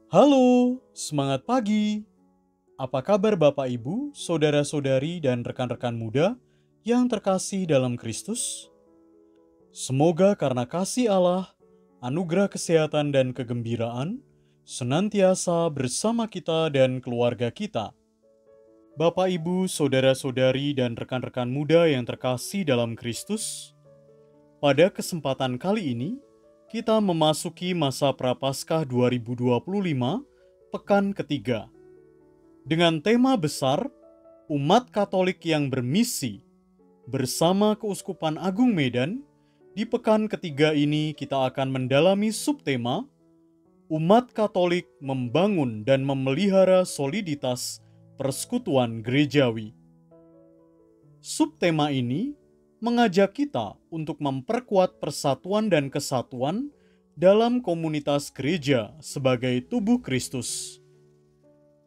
Halo, semangat pagi. Apa kabar Bapak Ibu, saudara-saudari dan rekan-rekan muda yang terkasih dalam Kristus? Semoga karena kasih Allah, anugerah kesehatan dan kegembiraan senantiasa bersama kita dan keluarga kita. Bapak Ibu, saudara-saudari dan rekan-rekan muda yang terkasih dalam Kristus, pada kesempatan kali ini kita memasuki masa Prapaskah 2025, pekan ketiga. Dengan tema besar, Umat Katolik yang Bermisi, bersama Keuskupan Agung Medan, di pekan ketiga ini kita akan mendalami subtema Umat Katolik membangun dan memelihara soliditas persekutuan gerejawi. Subtema ini mengajak kita untuk memperkuat persatuan dan kesatuan dalam komunitas gereja sebagai tubuh Kristus.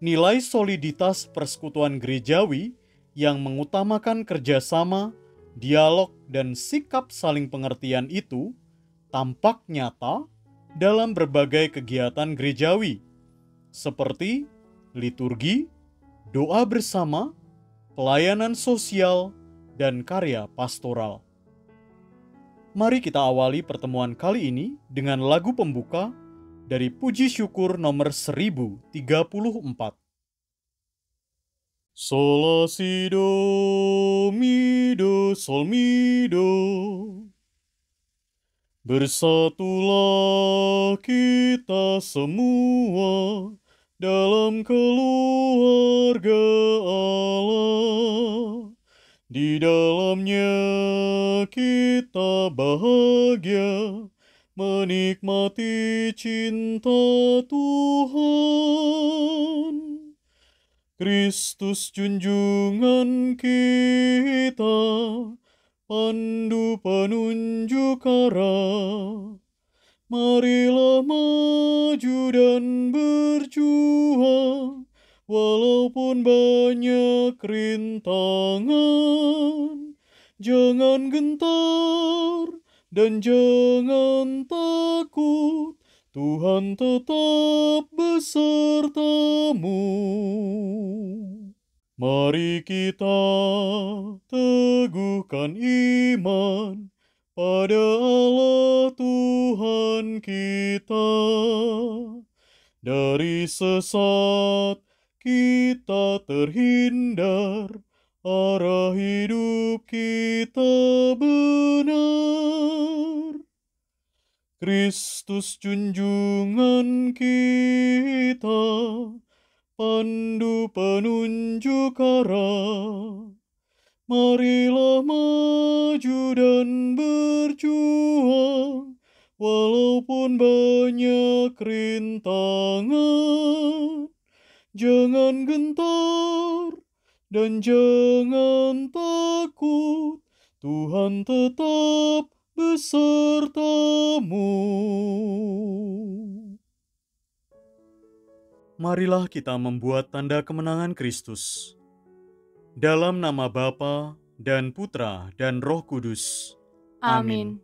Nilai soliditas persekutuan gerejawi yang mengutamakan kerjasama, dialog, dan sikap saling pengertian itu tampak nyata dalam berbagai kegiatan gerejawi, seperti liturgi, doa bersama, pelayanan sosial, dan karya pastoral. Mari kita awali pertemuan kali ini dengan lagu pembuka dari Puji Syukur nomor 1034. Sola si do mi do sol mi do. Bersatulah kita semua dalam keluarga Allah. Di dalamnya kita bahagia menikmati cinta Tuhan. Kristus junjungan kita, pandu penunjuk arah. Marilah maju dan berjuang, walaupun banyak rintangan. Jangan gentar dan jangan takut, Tuhan tetap besertamu. Mari kita teguhkan iman pada Allah Tuhan kita. Dari sesat kita terhindar, arah hidup kita benar. Kristus junjungan kita, pandu penunjuk arah. Marilah maju dan berjuang, walaupun banyak rintangan. Jangan gentar dan jangan takut, Tuhan tetap besertamu. Marilah kita membuat tanda kemenangan Kristus. Dalam nama Bapa dan Putra dan Roh Kudus. Amin.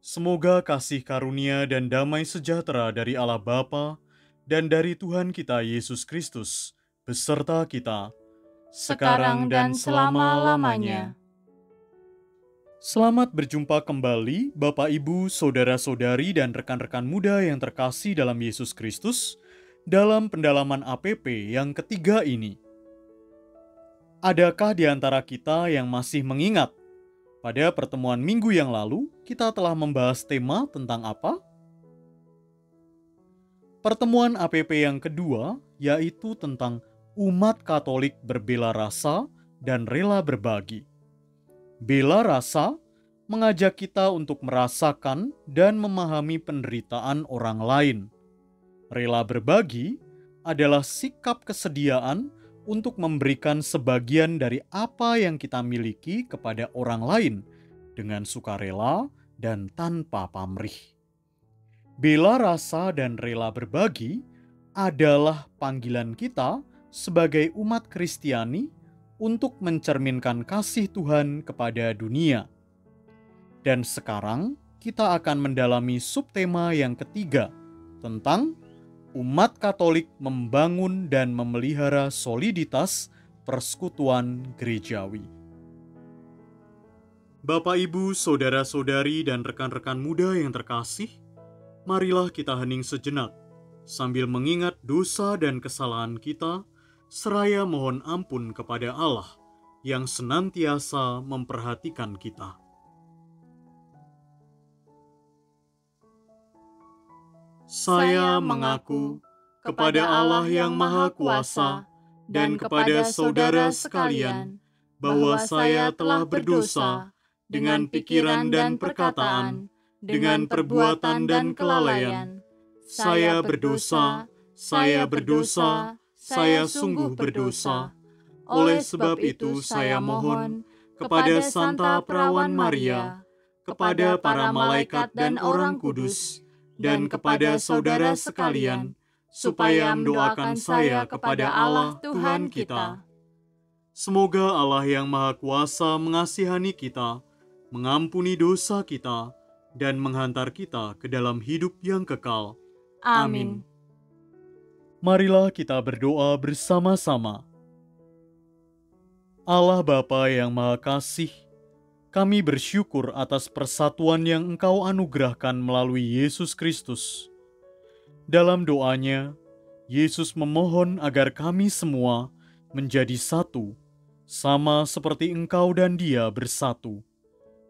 Semoga kasih karunia dan damai sejahtera dari Allah Bapa dan dari Tuhan kita Yesus Kristus beserta kita, sekarang dan selama-lamanya. Selamat berjumpa kembali Bapak Ibu, Saudara-saudari dan rekan-rekan muda yang terkasih dalam Yesus Kristus dalam pendalaman APP yang ketiga ini. Adakah di antara kita yang masih mengingat pada pertemuan minggu yang lalu kita telah membahas tema tentang apa? Pertemuan APP yang kedua yaitu tentang umat Katolik berbela rasa dan rela berbagi. Bela rasa mengajak kita untuk merasakan dan memahami penderitaan orang lain. Rela berbagi adalah sikap kesediaan untuk memberikan sebagian dari apa yang kita miliki kepada orang lain dengan sukarela dan tanpa pamrih. Bela rasa dan rela berbagi adalah panggilan kita sebagai umat Kristiani untuk mencerminkan kasih Tuhan kepada dunia. Dan sekarang kita akan mendalami subtema yang ketiga tentang umat Katolik membangun dan memelihara soliditas persekutuan gerejawi. Bapak, Ibu, saudara-saudari, dan rekan-rekan muda yang terkasih, marilah kita hening sejenak sambil mengingat dosa dan kesalahan kita, seraya mohon ampun kepada Allah yang senantiasa memperhatikan kita. Saya mengaku kepada Allah yang Maha Kuasa dan kepada saudara sekalian bahwa saya telah berdosa dengan pikiran dan perkataan, dengan perbuatan dan kelalaian. Saya berdosa, saya sungguh berdosa. Oleh sebab itu saya mohon kepada Santa Perawan Maria, kepada para malaikat dan orang kudus, dan kepada saudara sekalian, supaya mendoakan saya kepada Allah Tuhan kita. Semoga Allah yang Maha Kuasa mengasihani kita, mengampuni dosa kita, dan menghantar kita ke dalam hidup yang kekal. Amin. Marilah kita berdoa bersama-sama. Allah Bapa yang Maha Kasih, kami bersyukur atas persatuan yang Engkau anugerahkan melalui Yesus Kristus. Dalam doanya, Yesus memohon agar kami semua menjadi satu, sama seperti Engkau dan Dia bersatu,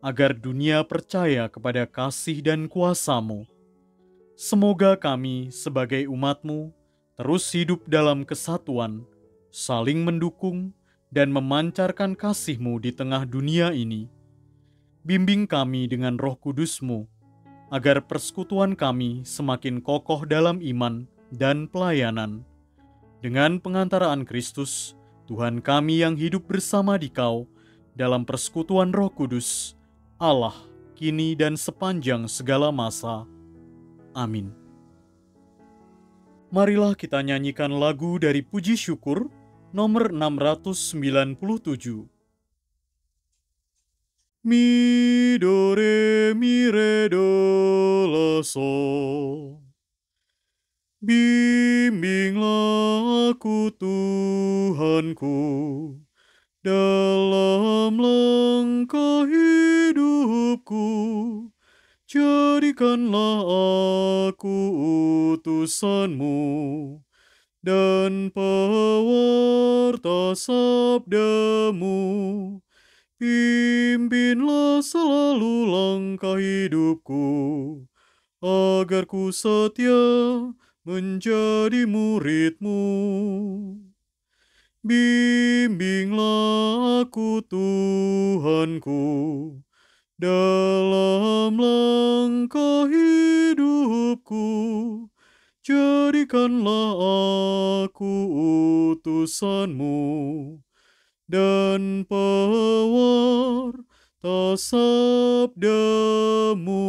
agar dunia percaya kepada kasih dan kuasa-Mu. Semoga kami sebagai umat-Mu terus hidup dalam kesatuan, saling mendukung, dan memancarkan kasih-Mu di tengah dunia ini. Bimbing kami dengan Roh Kudus-Mu, agar persekutuan kami semakin kokoh dalam iman dan pelayanan. Dengan pengantaraan Kristus, Tuhan kami yang hidup bersama Dikau, dalam persekutuan Roh Kudus, Allah, kini dan sepanjang segala masa. Amin. Marilah kita nyanyikan lagu dari Puji Syukur nomor 697. Mi, do, re, mi, re, do, la, sol. Bimbinglah aku Tuhanku, dalam langkah hidupku. Jadikanlah aku utusan-Mu dan pewarta sabda-Mu. Pimpinlah selalu langkah hidupku, agar ku setia menjadi murid-Mu. Bimbinglah aku Tuhanku, dalam langkah hidupku. Jadikanlah aku utusan-Mu dan pewarta sabda-Mu.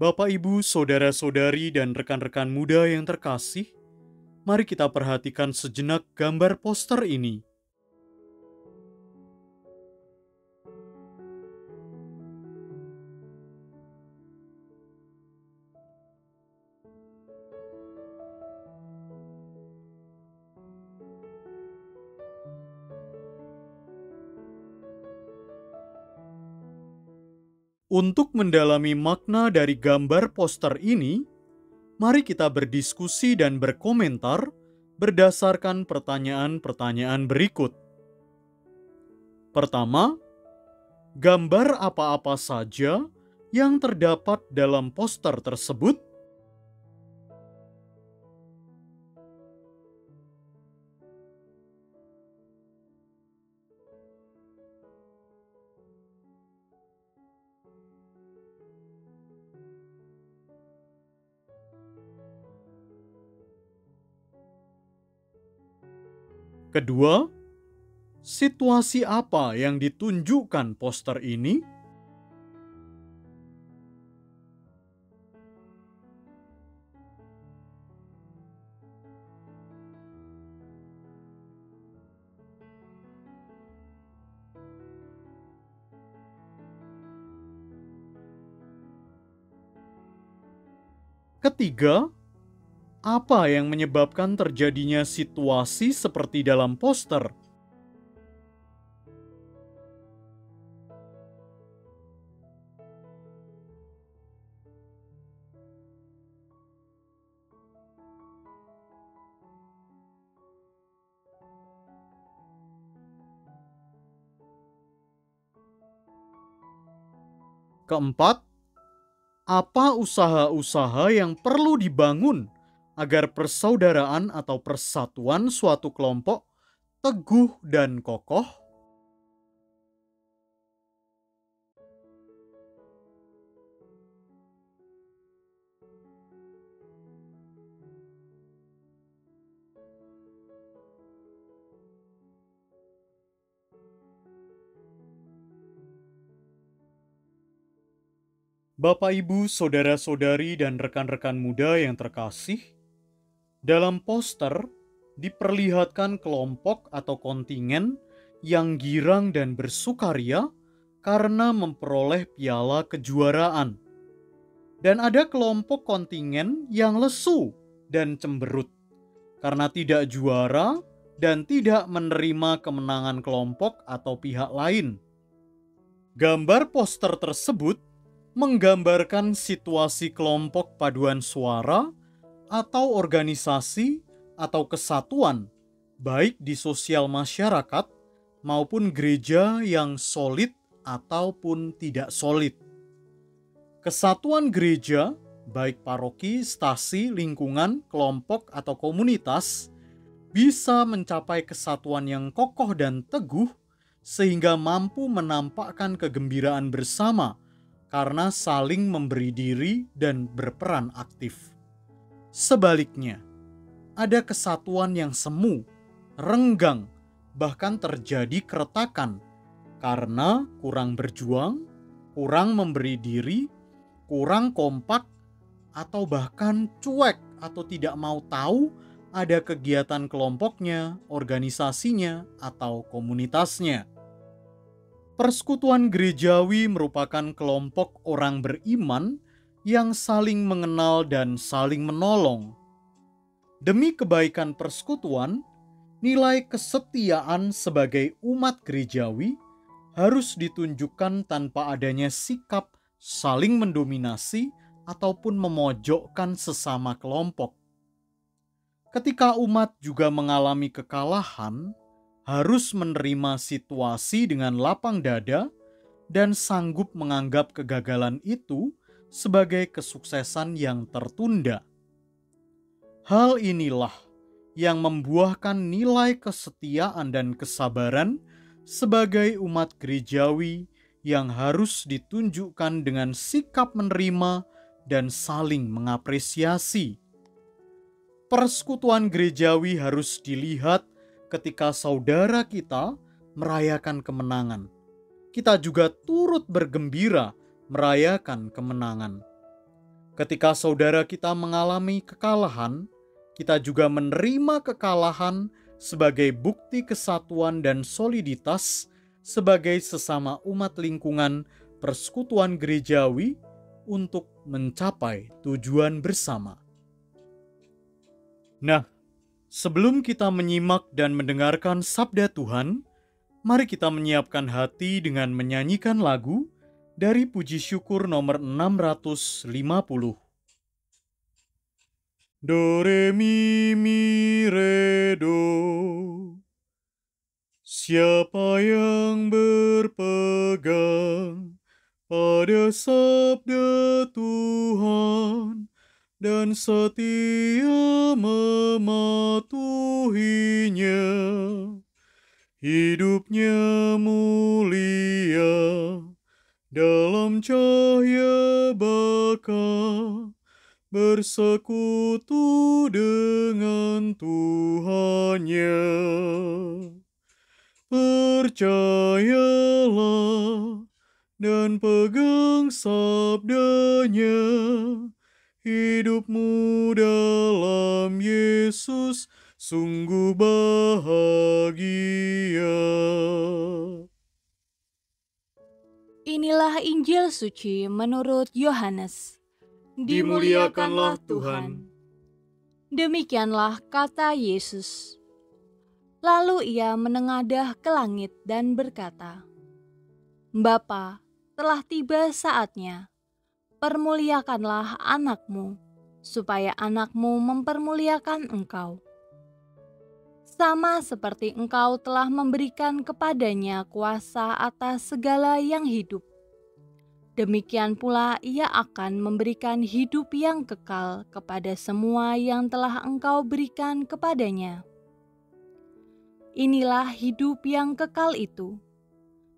Bapak, Ibu, saudara-saudari, dan rekan-rekan muda yang terkasih, mari kita perhatikan sejenak gambar poster ini. Untuk mendalami makna dari gambar poster ini, mari kita berdiskusi dan berkomentar berdasarkan pertanyaan-pertanyaan berikut. Pertama, gambar apa-apa saja yang terdapat dalam poster tersebut? Kedua, situasi apa yang ditunjukkan poster ini? Ketiga, apa yang menyebabkan terjadinya situasi seperti dalam poster? Keempat, apa usaha-usaha yang perlu dibangun agar persaudaraan atau persatuan suatu kelompok teguh dan kokoh? Bapak, Ibu, saudara-saudari, dan rekan-rekan muda yang terkasih, dalam poster diperlihatkan kelompok atau kontingen yang girang dan bersukaria karena memperoleh piala kejuaraan. Dan ada kelompok kontingen yang lesu dan cemberut karena tidak juara dan tidak menerima kemenangan kelompok atau pihak lain. Gambar poster tersebut menggambarkan situasi kelompok paduan suara atau organisasi atau kesatuan, baik di sosial masyarakat maupun gereja yang solid ataupun tidak solid. Kesatuan gereja, baik paroki, stasi, lingkungan, kelompok, atau komunitas, bisa mencapai kesatuan yang kokoh dan teguh sehingga mampu menampakkan kegembiraan bersama karena saling memberi diri dan berperan aktif. Sebaliknya, ada kesatuan yang semu, renggang, bahkan terjadi keretakan karena kurang berjuang, kurang memberi diri, kurang kompak, atau bahkan cuek atau tidak mau tahu ada kegiatan kelompoknya, organisasinya, atau komunitasnya. Persekutuan gerejawi merupakan kelompok orang beriman yang saling mengenal dan saling menolong. Demi kebaikan persekutuan, nilai kesetiaan sebagai umat gerejawi harus ditunjukkan tanpa adanya sikap saling mendominasi ataupun memojokkan sesama kelompok. Ketika umat juga mengalami kekalahan, harus menerima situasi dengan lapang dada dan sanggup menganggap kegagalan itu sebagai kesuksesan yang tertunda. Hal inilah yang membuahkan nilai kesetiaan dan kesabaran sebagai umat gerejawi yang harus ditunjukkan dengan sikap menerima dan saling mengapresiasi. Persekutuan gerejawi harus dilihat ketika saudara kita merayakan kemenangan. Kita juga turut bergembira merayakan kemenangan. Ketika saudara kita mengalami kekalahan, kita juga menerima kekalahan sebagai bukti kesatuan dan soliditas sebagai sesama umat lingkungan persekutuan gerejawi untuk mencapai tujuan bersama. Nah, sebelum kita menyimak dan mendengarkan sabda Tuhan, mari kita menyiapkan hati dengan menyanyikan lagu dari Puji Syukur nomor 650. Do, re, mi, re, do. Siapa yang berpegang pada sabda Tuhan dan setia mematuhinya, hidupnya mulia dalam cahaya baka, bersekutu dengan Tuhannya. Percayalah dan pegang sabdanya, hidupmu dalam Yesus sungguh bahagia. Inilah Injil suci menurut Yohanes. dimuliakanlah Tuhan. Demikianlah kata Yesus. Lalu ia menengadah ke langit dan berkata, Bapa, telah tiba saatnya. Permuliakanlah anakmu, supaya anakmu mempermuliakan engkau. Sama seperti engkau telah memberikan kepadanya kuasa atas segala yang hidup. Demikian pula ia akan memberikan hidup yang kekal kepada semua yang telah engkau berikan kepadanya. Inilah hidup yang kekal itu,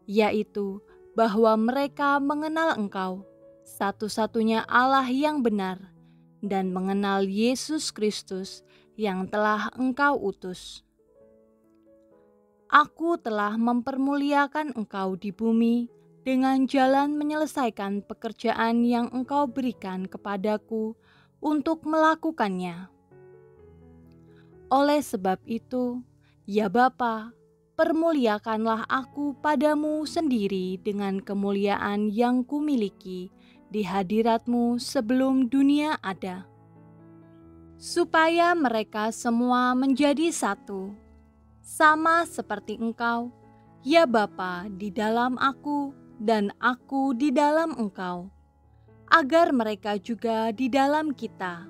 yaitu bahwa mereka mengenal engkau, satu-satunya Allah yang benar, dan mengenal Yesus Kristus yang telah engkau utus. Aku telah mempermuliakan engkau di bumi, dengan jalan menyelesaikan pekerjaan yang engkau berikan kepadaku untuk melakukannya. Oleh sebab itu, ya Bapa, permuliakanlah aku padamu sendiri dengan kemuliaan yang kumiliki di hadiratmu sebelum dunia ada. Supaya mereka semua menjadi satu, sama seperti engkau, ya Bapa, di dalam aku, dan aku di dalam engkau, agar mereka juga di dalam kita,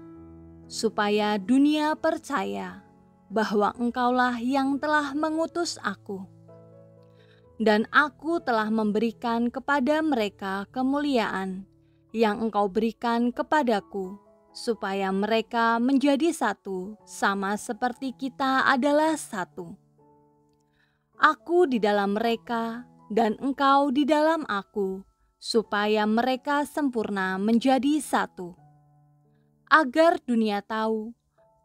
supaya dunia percaya bahwa engkaulah yang telah mengutus aku. Dan aku telah memberikan kepada mereka kemuliaan yang engkau berikan kepadaku, supaya mereka menjadi satu, sama seperti kita adalah satu. Aku di dalam mereka, dan engkau di dalam aku, supaya mereka sempurna menjadi satu. Agar dunia tahu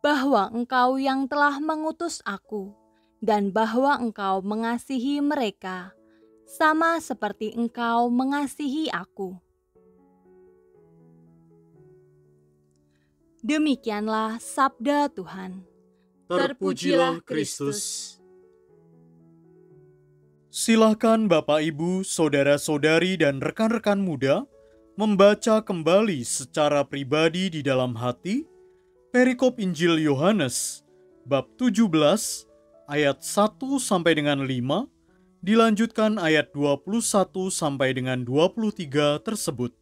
bahwa engkau yang telah mengutus aku, dan bahwa engkau mengasihi mereka, sama seperti engkau mengasihi aku. Demikianlah sabda Tuhan. Terpujilah Kristus. Silakan Bapak, Ibu, saudara-saudari, dan rekan-rekan muda membaca kembali secara pribadi di dalam hati perikop Injil Yohanes bab 17 ayat 1 sampai dengan 5, dilanjutkan ayat 21 sampai dengan 23 tersebut.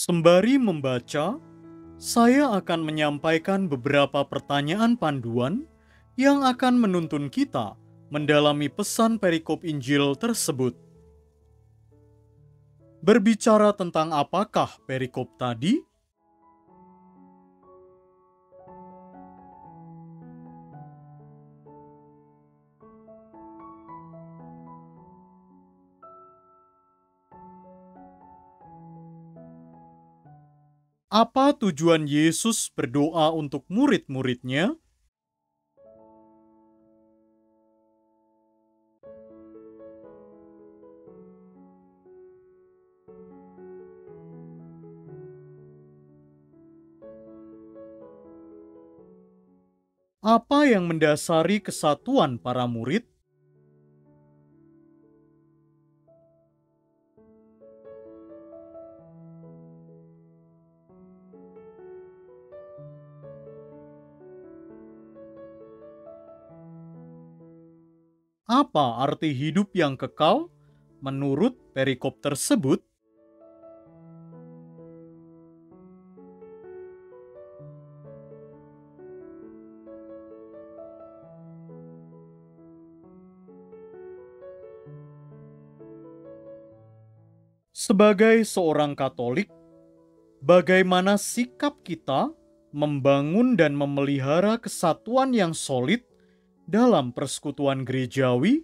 Sembari membaca, saya akan menyampaikan beberapa pertanyaan panduan yang akan menuntun kita mendalami pesan perikop Injil tersebut. Berbicara tentang apakah perikop tadi? Apa tujuan Yesus berdoa untuk murid-muridnya? Apa yang mendasari kesatuan para murid? Apa arti hidup yang kekal menurut perikop tersebut? Sebagai seorang Katolik, bagaimana sikap kita membangun dan memelihara kesatuan yang solid dalam persekutuan gerejawi?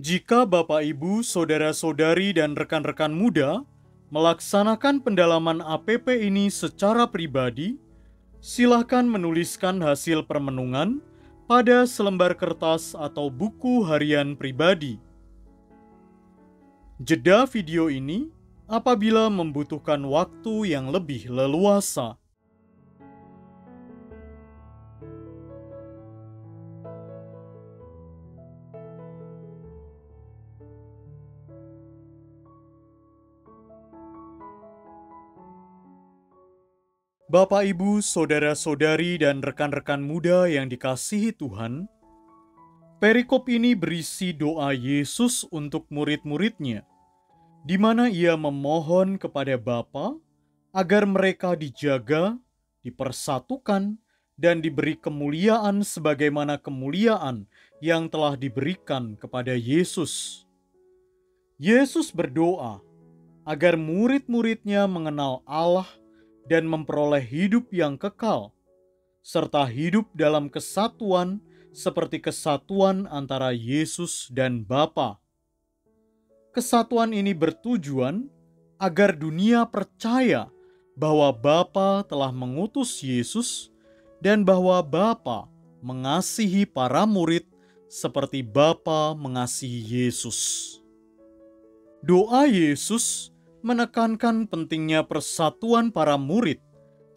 Jika Bapak, Ibu, saudara-saudari, dan rekan-rekan muda melaksanakan pendalaman APP ini secara pribadi, silakan menuliskan hasil permenungan pada selembar kertas atau buku harian pribadi. Jeda video ini apabila membutuhkan waktu yang lebih leluasa. Bapak, Ibu, saudara-saudari, dan rekan-rekan muda yang dikasihi Tuhan, perikop ini berisi doa Yesus untuk murid-muridnya, di mana ia memohon kepada Bapa agar mereka dijaga, dipersatukan, dan diberi kemuliaan sebagaimana kemuliaan yang telah diberikan kepada Yesus. Yesus berdoa agar murid-muridnya mengenal Allah dan memperoleh hidup yang kekal, serta hidup dalam kesatuan seperti kesatuan antara Yesus dan Bapa. Kesatuan ini bertujuan agar dunia percaya bahwa Bapa telah mengutus Yesus dan bahwa Bapa mengasihi para murid seperti Bapa mengasihi Yesus. Doa Yesus menekankan pentingnya persatuan para murid,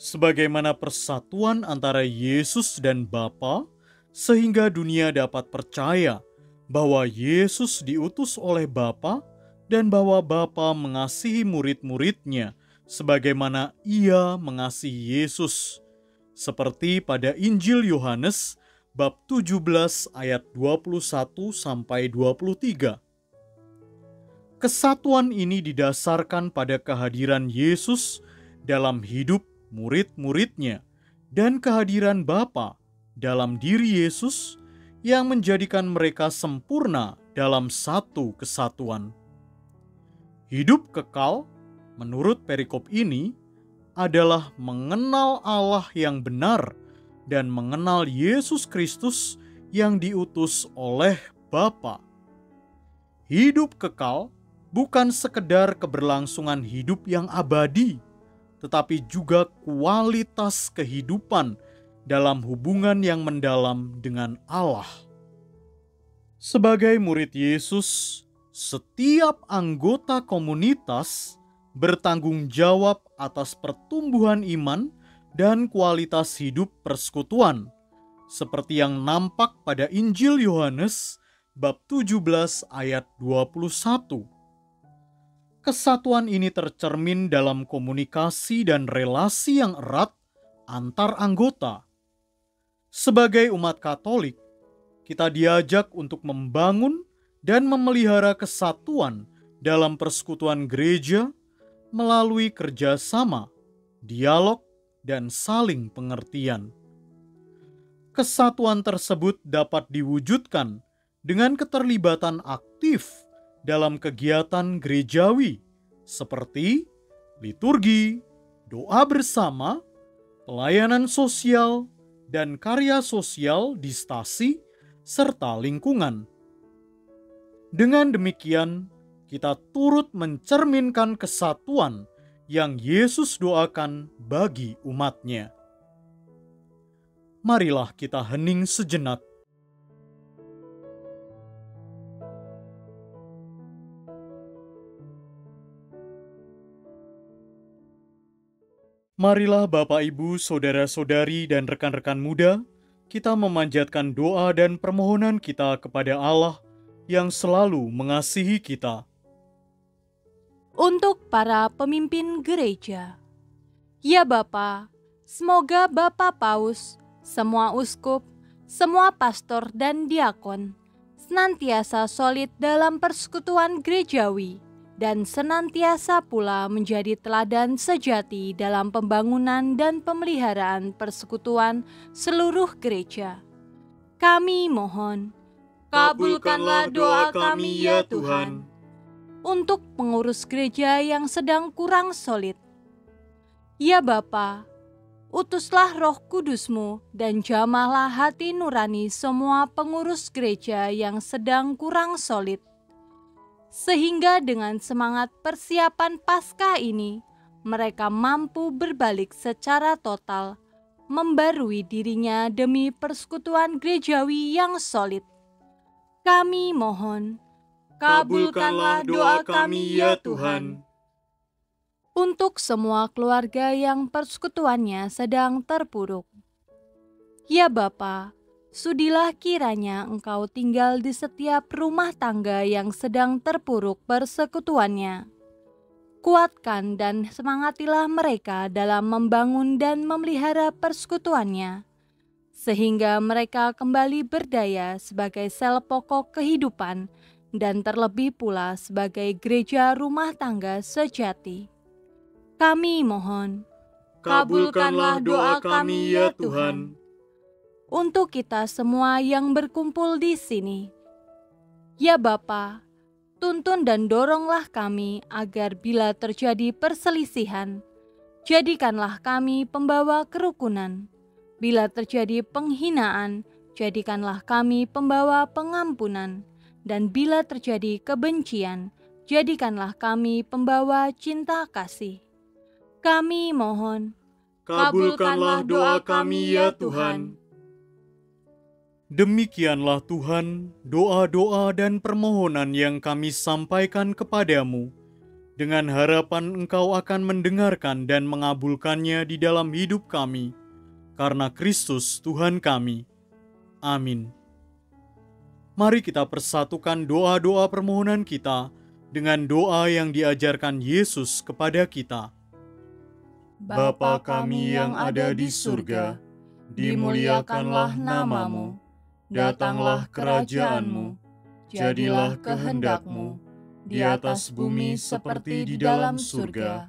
sebagaimana persatuan antara Yesus dan Bapa, sehingga dunia dapat percaya bahwa Yesus diutus oleh Bapa dan bahwa Bapa mengasihi murid-muridnya, sebagaimana Ia mengasihi Yesus, seperti pada Injil Yohanes bab 17 ayat 21-23. Kesatuan ini didasarkan pada kehadiran Yesus dalam hidup murid-muridnya dan kehadiran Bapa dalam diri Yesus yang menjadikan mereka sempurna dalam satu kesatuan. Hidup kekal, menurut perikop ini, adalah mengenal Allah yang benar dan mengenal Yesus Kristus yang diutus oleh Bapa. Hidup kekal bukan sekedar keberlangsungan hidup yang abadi, tetapi juga kualitas kehidupan dalam hubungan yang mendalam dengan Allah. Sebagai murid Yesus, setiap anggota komunitas bertanggung jawab atas pertumbuhan iman dan kualitas hidup persekutuan, seperti yang nampak pada Injil Yohanes bab 17 ayat 21. Kesatuan ini tercermin dalam komunikasi dan relasi yang erat antar anggota. Sebagai umat Katolik, kita diajak untuk membangun dan memelihara kesatuan dalam persekutuan gereja melalui kerjasama, dialog, dan saling pengertian. Kesatuan tersebut dapat diwujudkan dengan keterlibatan aktif dalam kegiatan gerejawi seperti liturgi, doa bersama, pelayanan sosial, dan karya sosial di stasi serta lingkungan. Dengan demikian, kita turut mencerminkan kesatuan yang Yesus doakan bagi umat-Nya. Marilah kita hening sejenak. Marilah Bapak, Ibu, saudara-saudari, dan rekan-rekan muda, kita memanjatkan doa dan permohonan kita kepada Allah yang selalu mengasihi kita. Untuk para pemimpin gereja, ya Bapa, semoga Bapak Paus, semua uskup, semua pastor dan diakon senantiasa solid dalam persekutuan gerejawi dan senantiasa pula menjadi teladan sejati dalam pembangunan dan pemeliharaan persekutuan seluruh gereja. Kami mohon, Kabulkanlah doa kami ya Tuhan. untuk pengurus gereja yang sedang kurang solid. Ya Bapa, utuslah Roh Kudus-Mu dan jamahlah hati nurani semua pengurus gereja yang sedang kurang solid, sehingga dengan semangat persiapan Paskah ini, mereka mampu berbalik secara total, membarui dirinya demi persekutuan gerejawi yang solid. Kami mohon, Kabulkanlah doa kami ya Tuhan. untuk semua keluarga yang persekutuannya sedang terpuruk. Ya Bapa, sudilah kiranya Engkau tinggal di setiap rumah tangga yang sedang terpuruk persekutuannya. Kuatkan dan semangatilah mereka dalam membangun dan memelihara persekutuannya, sehingga mereka kembali berdaya sebagai sel pokok kehidupan dan terlebih pula sebagai gereja rumah tangga sejati. Kami mohon, Kabulkanlah doa kami ya Tuhan. untuk kita semua yang berkumpul di sini. Ya Bapa, tuntun dan doronglah kami agar bila terjadi perselisihan, jadikanlah kami pembawa kerukunan. Bila terjadi penghinaan, jadikanlah kami pembawa pengampunan. Dan bila terjadi kebencian, jadikanlah kami pembawa cinta kasih. Kami mohon, Kabulkanlah doa kami ya Tuhan. Demikianlah Tuhan, doa-doa dan permohonan yang kami sampaikan kepadamu, dengan harapan Engkau akan mendengarkan dan mengabulkannya di dalam hidup kami, karena Kristus Tuhan kami. Amin. Mari kita persatukan doa-doa permohonan kita dengan doa yang diajarkan Yesus kepada kita. Bapa kami yang ada di surga, dimuliakanlah nama-Mu. Datanglah kerajaan-Mu, jadilah kehendak-Mu, di atas bumi seperti di dalam surga.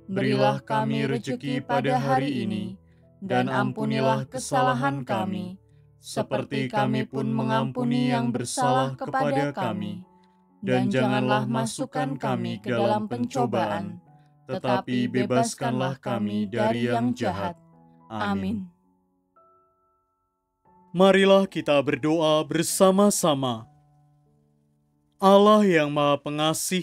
Berilah kami rejeki pada hari ini, dan ampunilah kesalahan kami, seperti kami pun mengampuni yang bersalah kepada kami. Dan janganlah masukkan kami ke dalam pencobaan, tetapi bebaskanlah kami dari yang jahat. Amin. Marilah kita berdoa bersama-sama. Allah yang Maha Pengasih,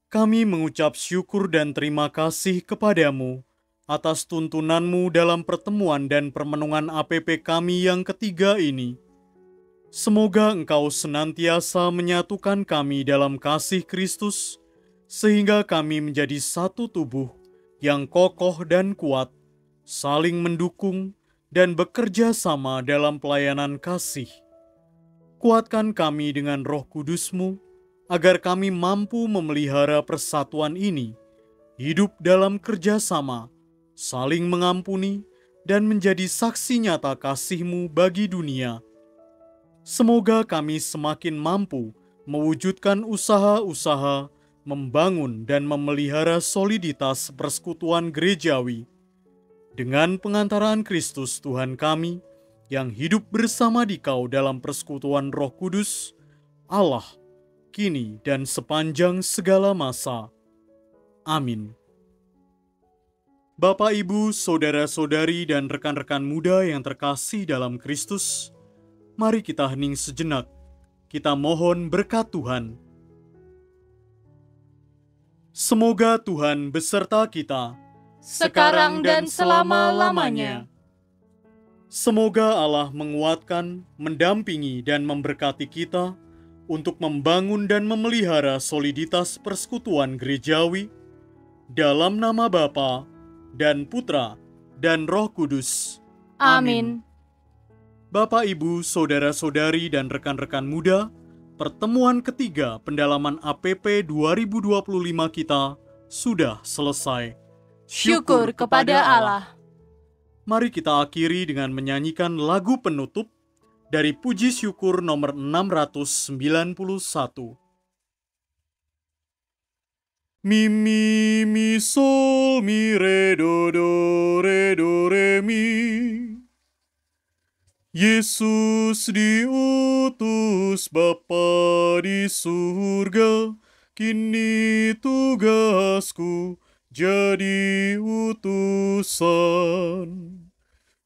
kami mengucap syukur dan terima kasih kepadamu atas tuntunanmu dalam pertemuan dan permenungan APP kami yang ketiga ini. Semoga Engkau senantiasa menyatukan kami dalam kasih Kristus, sehingga kami menjadi satu tubuh yang kokoh dan kuat, saling mendukung, dan bekerja sama dalam pelayanan kasih. Kuatkan kami dengan Roh Kudus-Mu, agar kami mampu memelihara persatuan ini, hidup dalam kerjasama, saling mengampuni, dan menjadi saksi nyata kasih-Mu bagi dunia. Semoga kami semakin mampu mewujudkan usaha-usaha, membangun dan memelihara soliditas persekutuan gerejawi, dengan pengantaraan Kristus Tuhan kami, yang hidup bersama Dikau dalam persekutuan Roh Kudus, Allah, kini dan sepanjang segala masa. Amin. Bapak, Ibu, Saudara-saudari, dan rekan-rekan muda yang terkasih dalam Kristus, mari kita hening sejenak. Kita mohon berkat Tuhan. Semoga Tuhan beserta kita, sekarang dan selama-lamanya. Semoga Allah menguatkan, mendampingi, dan memberkati kita untuk membangun dan memelihara soliditas persekutuan gerejawi dalam nama Bapa dan Putra dan Roh Kudus. Amin. Bapak, Ibu, Saudara-saudari, dan rekan-rekan muda, pertemuan ketiga pendalaman APP 2025 kita sudah selesai. Syukur kepada Allah. Mari kita akhiri dengan menyanyikan lagu penutup dari Puji Syukur nomor 691. Mi, mi, mi, sol, mi, re, do, re, mi. Yesus diutus Bapa di surga, kini tugasku jadi utusan.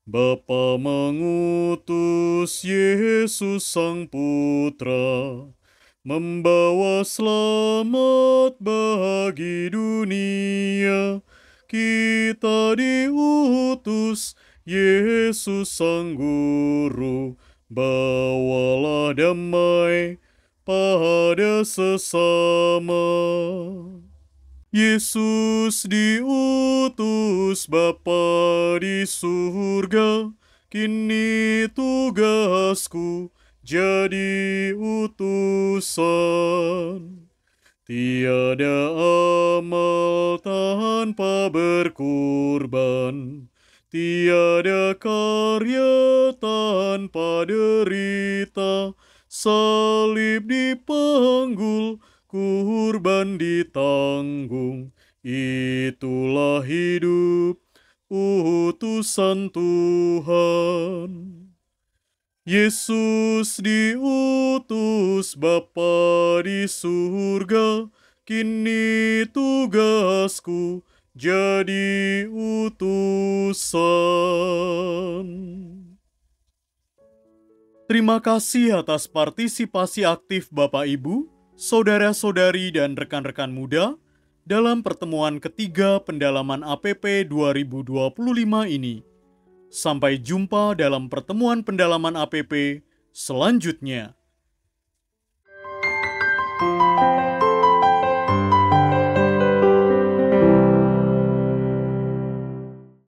Bapa mengutus Yesus Sang Putra, membawa selamat bagi dunia. Kita diutus Yesus Sang Guru, bawalah damai pada sesama. Yesus diutus Bapa di surga, kini tugasku jadi utusan. Tiada amal tanpa berkorban, tiada karya tanpa derita, salib dipanggul, kurban ditanggung, itulah hidup utusan Tuhan. Yesus diutus Bapa di surga, kini tugasku jadi utusan. Terima kasih atas partisipasi aktif Bapak Ibu, saudara-saudari dan rekan-rekan muda dalam pertemuan ketiga pendalaman APP 2025 ini. Sampai jumpa dalam pertemuan pendalaman APP selanjutnya.